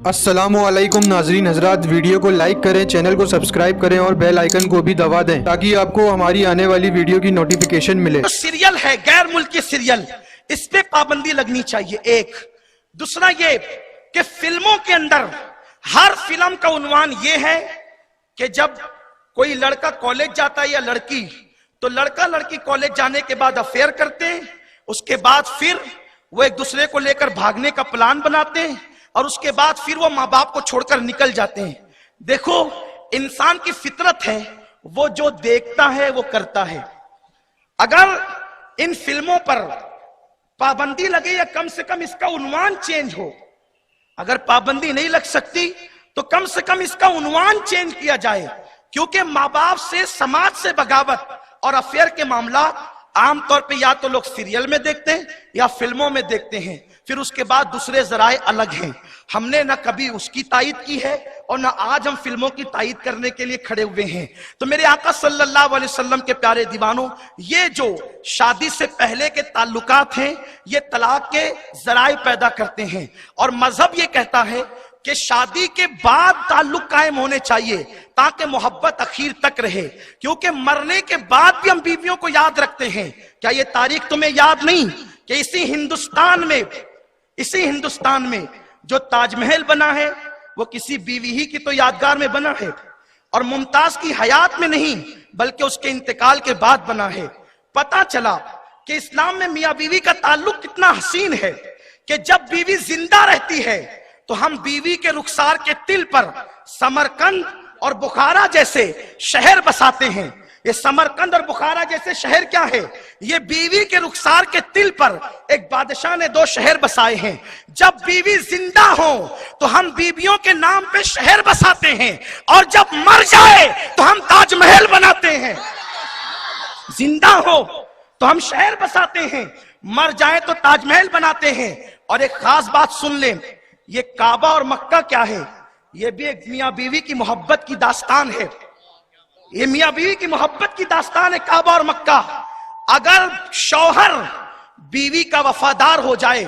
अस्सलामुअलैकुम नाजरीन हजरात, वीडियो को लाइक करें, चैनल को सब्सक्राइब करें और बेल आइकन को भी दबा दें ताकि आपको हमारी आने वाली वीडियो की नोटिफिकेशन मिले। तो सीरियल है गैर मुल्की सीरियल, इस पे पाबंदी लगनी चाहिए। एक दूसरा ये कि फिल्मों के अंदर हर फिल्म का उन्वान ये है कि जब कोई लड़का कॉलेज जाता है या लड़की, तो लड़का लड़की कॉलेज जाने के बाद अफेयर करते हैं, उसके बाद फिर वो एक दूसरे को लेकर भागने का प्लान बनाते हैं और उसके बाद फिर वो माँ बाप को छोड़कर निकल जाते हैं। देखो, इंसान की फितरत है, वो जो देखता है वो करता है। अगर इन फिल्मों पर पाबंदी लगे या कम से कम इसका उन्वान चेंज हो, अगर पाबंदी नहीं लग सकती तो कम से कम इसका उन्वान चेंज किया जाए, क्योंकि माँ बाप से, समाज से बगावत और अफेयर के मामला आमतौर पे या तो लोग सीरियल में देखते हैं या फिल्मों में देखते हैं, फिर उसके बाद दूसरे जराए अलग हैं। हमने ना कभी उसकी तायीद की है और ना आज हम फिल्मों की तायीद करने के लिए खड़े हुए हैं। तो मेरे आका सल्लल्लाहु अलैहि वसल्लम के प्यारे दीवानों, ये जो शादी से पहले के ताल्लुकात हैं, ये तलाक के जराए पैदा करते हैं। और मजहब ये कहता है कि शादी के बाद ताल्लुक कायम होने चाहिए ताकि मोहब्बत आखिर तक रहे, क्योंकि मरने के बाद भी हम बीवियों को याद रखते हैं। क्या ये तारीख तुम्हें याद नहीं कि इसी हिंदुस्तान में जो ताजमहल बना है वो किसी बीवी ही की तो यादगार में बना है, और मुमताज की हयात में नहीं बल्कि उसके इंतकाल के बाद बना है। पता चला कि इस्लाम में मियां बीवी का ताल्लुक कितना हसीन है कि जब बीवी जिंदा रहती है तो हम बीवी के रुखसार के तिल पर समरकंद और बुखारा जैसे शहर बसाते हैं। ये समरकंद और बुखारा जैसे शहर क्या है? ये बीवी के रुखसार के तिल पर एक बादशाह ने 2 शहर बसाए हैं। जब बीवी जिंदा हो तो हम बीवियों के नाम पे शहर बसाते हैं, और जब मर जाए तो हम ताजमहल बनाते हैं। जिंदा हो तो हम शहर बसाते हैं, मर जाए तो ताजमहल बनाते हैं। और एक खास बात सुन ले, ये काबा और मक्का क्या है? ये भी एक मियां बीवी की मोहब्बत की दास्तान है। ये मियां बीवी की मोहब्बत की दास्तान है, काबा और मक्का। अगर शौहर बीवी का वफादार हो जाए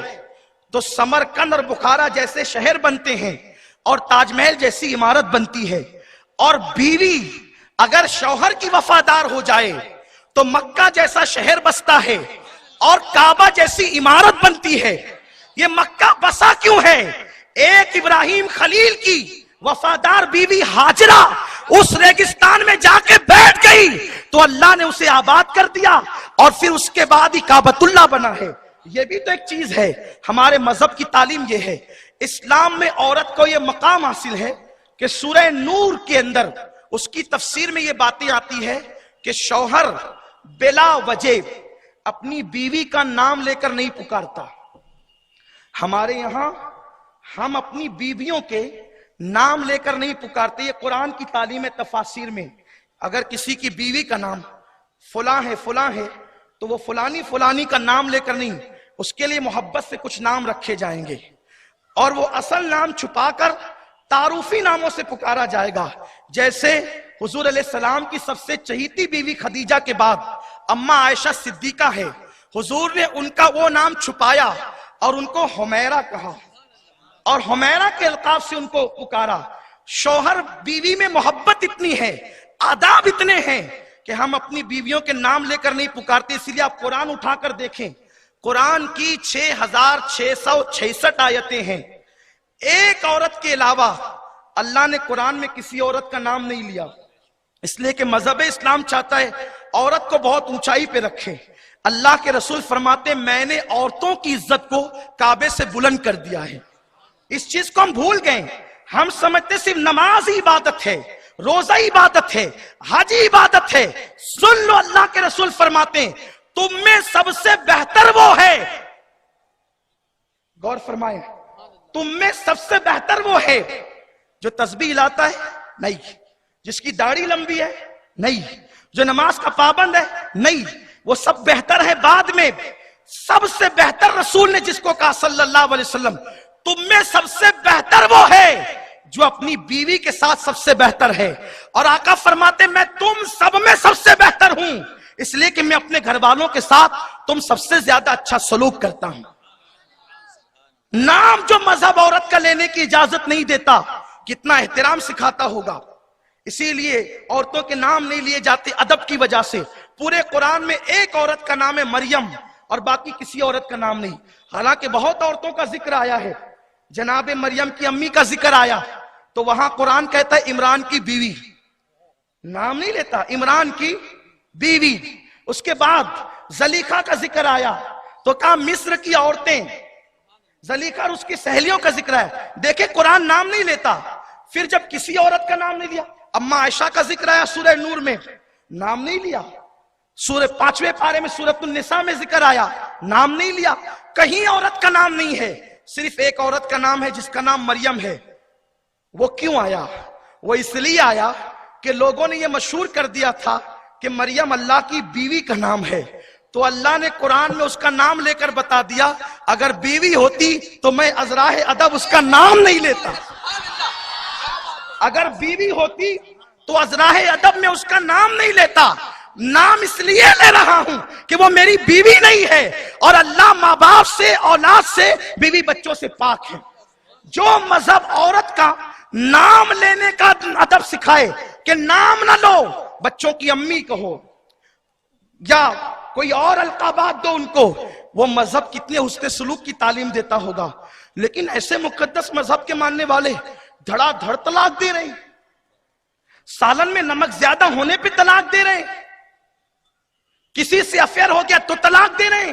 तो समरकंद और बुखारा जैसे शहर बनते हैं और ताजमहल जैसी इमारत बनती है। और बीवी अगर शौहर की वफादार हो जाए तो मक्का जैसा शहर बसता है और काबा जैसी इमारत बनती है। ये मक्का बसा क्यों है? एक इब्राहिम खलील की वफादार बीवी हाजरा उस रेगिस्तान में जाके बैठ गई तो अल्लाह ने उसे आबाद कर दिया, और फिर उसके बाद ही काबतुल्लाह बना है। ये भी तो एक चीज है। हमारे मजहब की तालीम ये है, इस्लाम में औरत को ये मकाम हासिल है कि सूरह नूर के अंदर उसकी तफसीर में ये बातें आती है कि शौहर बिला वजह अपनी बीवी का नाम लेकर नहीं पुकारता। हमारे यहां हम अपनी बीवियों के नाम लेकर नहीं पुकारते। ये कुरान की तालीम है। तफासिर में अगर किसी की बीवी का नाम फलां है तो वो फलानी फलानी का नाम लेकर नहीं, उसके लिए मोहब्बत से कुछ नाम रखे जाएंगे और वो असल नाम छुपाकर तारुफी नामों से पुकारा जाएगा। जैसे हुजूर अलैहिस्सलाम की सबसे चहीती बीवी खदीजा के बाद अम्मा आयशा सिद्दीका है। हुजूर ने उनका वो नाम छुपाया और उनको हुमैरा कहा और हुमैरा के अलकाब से उनको पुकारा। शौहर बीवी में मोहब्बत इतनी है, आदाब इतने हैं कि हम अपनी बीवियों के नाम लेकर नहीं पुकारते। इसलिए आप कुरान उठाकर देखें, कुरान की 6666 आयतें हैं। एक औरत के अलावा अल्लाह ने कुरान में किसी औरत का नाम नहीं लिया, इसलिए कि मजहब इस्लाम चाहता है औरत को बहुत ऊंचाई पे रखे। अल्लाह के रसूल फरमाते, मैंने औरतों की इज्जत को काबे से बुलंद कर दिया है। इस चीज को हम भूल गए। हम समझते सिर्फ नमाज ही इबादत है, रोजा इबादत है, हज इबादत है। सुन लो, अल्लाह के रसूल फरमाते, तुम में सबसे बेहतर वो है, गौर फरमाए, तुम में सबसे बेहतर वो है जो तस्बीह लाता है, नहीं, जिसकी दाढ़ी लंबी है, नहीं, जो नमाज का पाबंद है, नहीं, वो सब बेहतर है बाद में। सबसे बेहतर रसूल ने जिसको कहा सल्लल्लाहु अलैहि वसल्लम, तुम में सबसे बेहतर वो है जो अपनी बीवी के साथ सबसे बेहतर है। और आका फरमाते, मैं तुम सब में सबसे बेहतर हूं, इसलिए कि मैं अपने घर वालों के साथ तुम सबसे ज्यादा अच्छा सलूक करता हूं। नाम जो मजहब औरत का लेने की इजाजत नहीं देता, कितना एहतराम सिखाता होगा। इसीलिए औरतों के नाम नहीं लिए जाते अदब की वजह से। पूरे कुरान में एक औरत का नाम है मरियम और बाकी किसी औरत का नाम नहीं। हालांकि बहुत औरतों का जिक्र आया है, जनाब मरियम की अम्मी का जिक्र आया तो वहां कुरान कहता है इमरान की बीवी, नाम नहीं लेता, इमरान की बीवी। उसके बाद जलीखा का जिक्र आया तो कहा मिस्र की औरतें, जलीखा और उसकी सहेलियों का जिक्र है। देखे कुरान नाम नहीं लेता। फिर जब किसी औरत का नाम नहीं लिया, अम्मा आयशा का जिक्र आया सूरह नूर में, नाम नहीं लिया। सूरह 5वें पारे में सूरह निसा में जिक्र आया, नाम नहीं लिया। कहीं औरत का नाम नहीं है, सिर्फ एक औरत का नाम है जिसका नाम मरियम है। वो क्यों आया? वो इसलिए आया कि लोगों ने ये मशहूर कर दिया था कि मरियम अल्लाह की बीवी का नाम है, तो अल्लाह ने कुरान में उसका नाम लेकर बता दिया अगर बीवी होती तो मैं अजराह अदब उसका नाम नहीं लेता। अगर बीवी होती तो अजराह अदब में उसका नाम नहीं लेता। नाम इसलिए ले रहा हूं कि वो मेरी बीवी नहीं है और अल्लाह माँ बाप से, औलाद से, बीवी बच्चों से पाक है। जो मजहब औरत का नाम लेने का अदब सिखाए कि नाम ना लो, बच्चों की अम्मी कहो या कोई और अलकाबात दो उनको, वो मजहब कितने हुस्न सलूक की तालीम देता होगा। लेकिन ऐसे मुकद्दस मजहब के मानने वाले धड़ाधड़ तलाक दे रहे, सालन में नमक ज्यादा होने पे तलाक दे रहे, किसी से अफेयर हो गया तो तलाक दे रहे,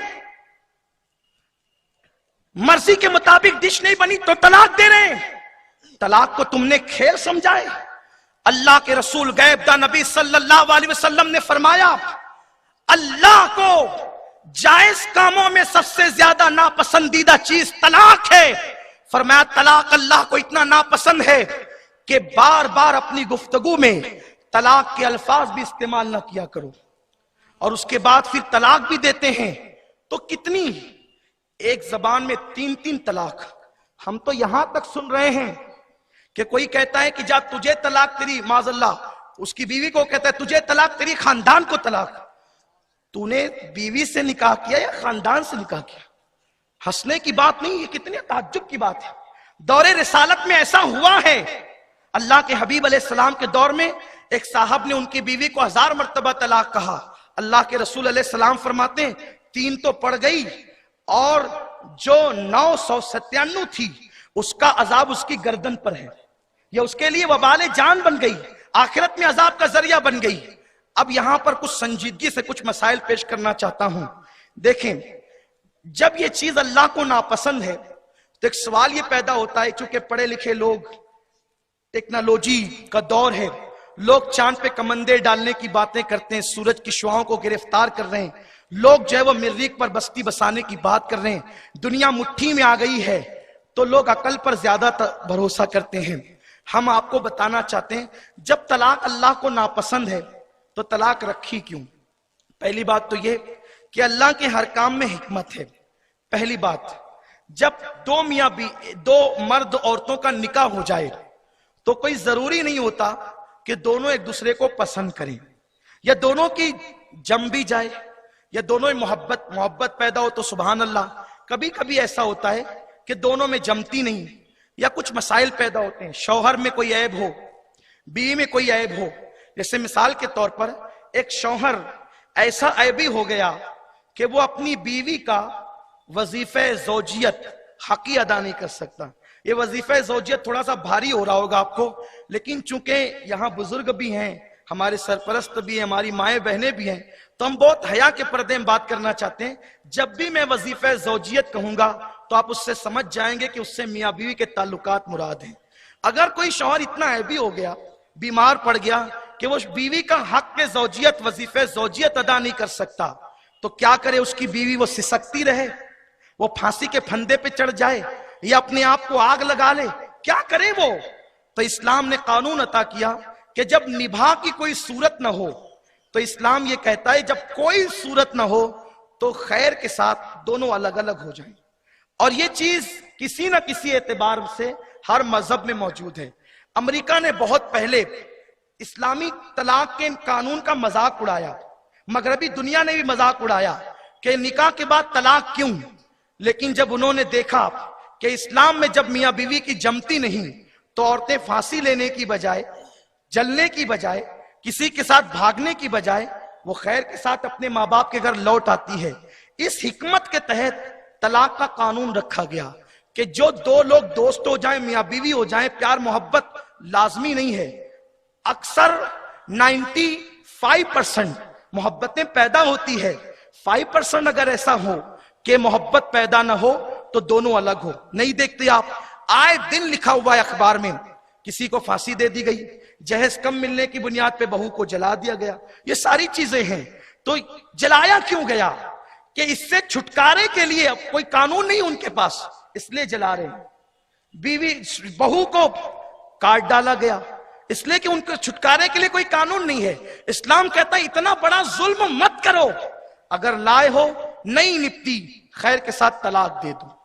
मर्जी के मुताबिक डिश नहीं बनी तो तलाक दे रहे। तलाक को तुमने खेल समझाए। अल्लाह के रसूल गैब दा नबी सल्लल्लाहु अलैहि वसल्लम ने फरमाया अल्लाह को जायज कामों में सबसे ज्यादा नापसंदीदा चीज तलाक है। फरमाया तलाक अल्लाह को इतना नापसंद है कि बार बार अपनी गुफ्तगू में तलाक के अल्फाज भी इस्तेमाल ना किया करो। और उसके बाद फिर तलाक भी देते हैं तो कितनी, एक जबान में 3-3 तलाक। हम तो यहां तक सुन रहे हैं कि कोई कहता है कि जा तुझे तलाक तेरी माज़अल्लाह, उसकी बीवी को कहता है तुझे तलाक तेरी खानदान को तलाक। तूने बीवी से निकाह किया या खानदान से निकाह किया? हंसने की बात नहीं, ये कितने ताज्जुब की बात है। दौरे रिसालत में ऐसा हुआ है, अल्लाह के हबीब अलैहिस्सलाम के दौर में एक साहब ने उनकी बीवी को 1000 मर्तबा तलाक कहा। अल्लाह के रसूल अलैहिस्सलाम फरमाते हैं 3 तो पड़ गई और जो 997 थी उसका अजाब उसकी गर्दन पर है, यह उसके लिए वबाले जान बन गई, आखिरत में अजाब का जरिया बन गई। अब यहां पर कुछ संजीदगी से कुछ मसाइल पेश करना चाहता हूं। देखें, जब ये चीज अल्लाह को नापसंद है तो एक सवाल ये पैदा होता है, चूंकि पढ़े लिखे लोग, टेक्नोलॉजी का दौर है, लोग चांद पे कमंदे डालने की बातें करते हैं, सूरज की शुआओं को गिरफ्तार कर रहे हैं, लोग जो है वो मरीख पर बस्ती बसाने की बात कर रहे हैं, दुनिया मुट्ठी में आ गई है तो लोग अकल पर ज्यादा भरोसा करते हैं। हम आपको बताना चाहते हैं जब तलाक अल्लाह को नापसंद है तो तलाक रखी क्यों? पहली बात तो ये कि अल्लाह के हर काम में हिकमत है। पहली बात, जब दो मर्द औरतों का निकाह हो जाए तो कोई जरूरी नहीं होता कि दोनों एक दूसरे को पसंद करें या दोनों की जम भी जाए या दोनों में मोहब्बत पैदा हो तो सुभान अल्लाह। कभी कभी ऐसा होता है कि दोनों में जमती नहीं या कुछ मसाइल पैदा होते हैं, शौहर में कोई ऐब हो, बीवी में कोई ऐब हो। जैसे मिसाल के तौर पर एक शौहर ऐसा ऐबी हो गया कि वो अपनी बीवी का वजीफे ज़ौजियत हकी अदा नहीं कर सकता। ये वजीफे ज़ौजियत थोड़ा सा भारी हो रहा होगा आपको, लेकिन चूंकि यहाँ बुजुर्ग भी हैं, हमारे सरपरस्त भी हैं, हमारी माएँ बहनें भी हैं, तो हम बहुत हया के पर्दे में बात करना चाहते हैं। जब भी मैं वजीफे ज़ौजियत कहूंगा तो आप उससे समझ जाएंगे कि उससे मियाँ बीवी के ताल्लुकात मुराद हैं। अगर कोई शौहर इतना ऐबी हो गया, बीमार पड़ गया कि वो बीवी का हक के ज़ौजियत, वजीफे ज़ौजियत अदा नहीं कर सकता, तो क्या करे? उसकी बीवी वो सिसकती रहे, वो फांसी के फंदे पे चढ़ जाए या अपने आप को आग लगा ले, क्या करे वो? तो इस्लाम ने कानून अता किया कि जब निभा की कोई सूरत ना हो तो इस्लाम ये कहता है जब कोई सूरत ना हो तो खैर के साथ दोनों अलग अलग हो जाएं। और ये चीज किसी ना किसी एतबार से हर मजहब में मौजूद है। अमेरिका ने बहुत पहले इस्लामी तलाक के कानून का मजाक उड़ाया, मगरबी दुनिया ने भी मजाक उड़ाया कि निकाह के बाद तलाक क्यों। लेकिन जब उन्होंने देखा کہ اسلام میں جب میاں بیوی کی جمتی نہیں تو عورتیں پھانسی لینے کی بجائے، جلنے کی بجائے، کسی کے ساتھ بھاگنے کی بجائے وہ خیر کے ساتھ اپنے ماں باپ کے گھر لوٹ آتی ہے۔ اس حکمت کے تحت طلاق کا قانون رکھا گیا کہ جو دو لوگ دوست ہو جائیں، میاں بیوی ہو جائیں، پیار محبت لازمی نہیں ہے، اکثر 95% محبتیں پیدا ہوتی ہے، 5% اگر ایسا ہو کہ محبت پیدا نہ ہو تو دونوں الگ ہو۔ نہیں دیکھتے آپ آئے دن لکھا ہوا ہے اخبار میں، کسی کو پھانسی دے دی گئی، جہیز کم ملنے کی بنیاد پہ بہو کو جلا دیا گیا، یہ ساری چیزیں ہیں۔ تو جلایا کیوں گیا؟ کہ اس سے چھٹکارے کے لیے اب کوئی قانون نہیں ان کے پاس، اس لیے جلا رہے ہیں۔ بیوی بہو کو کاٹ ڈالا گیا اس لیے کہ ان کے چھٹکارے کے لیے کوئی قانون نہیں ہے۔ اسلام کہتا ہے اتنا بڑا ظلم مت کرو، اگر لائے ہو نہیں نپٹی خیر کے ساتھ طلاق دے دو۔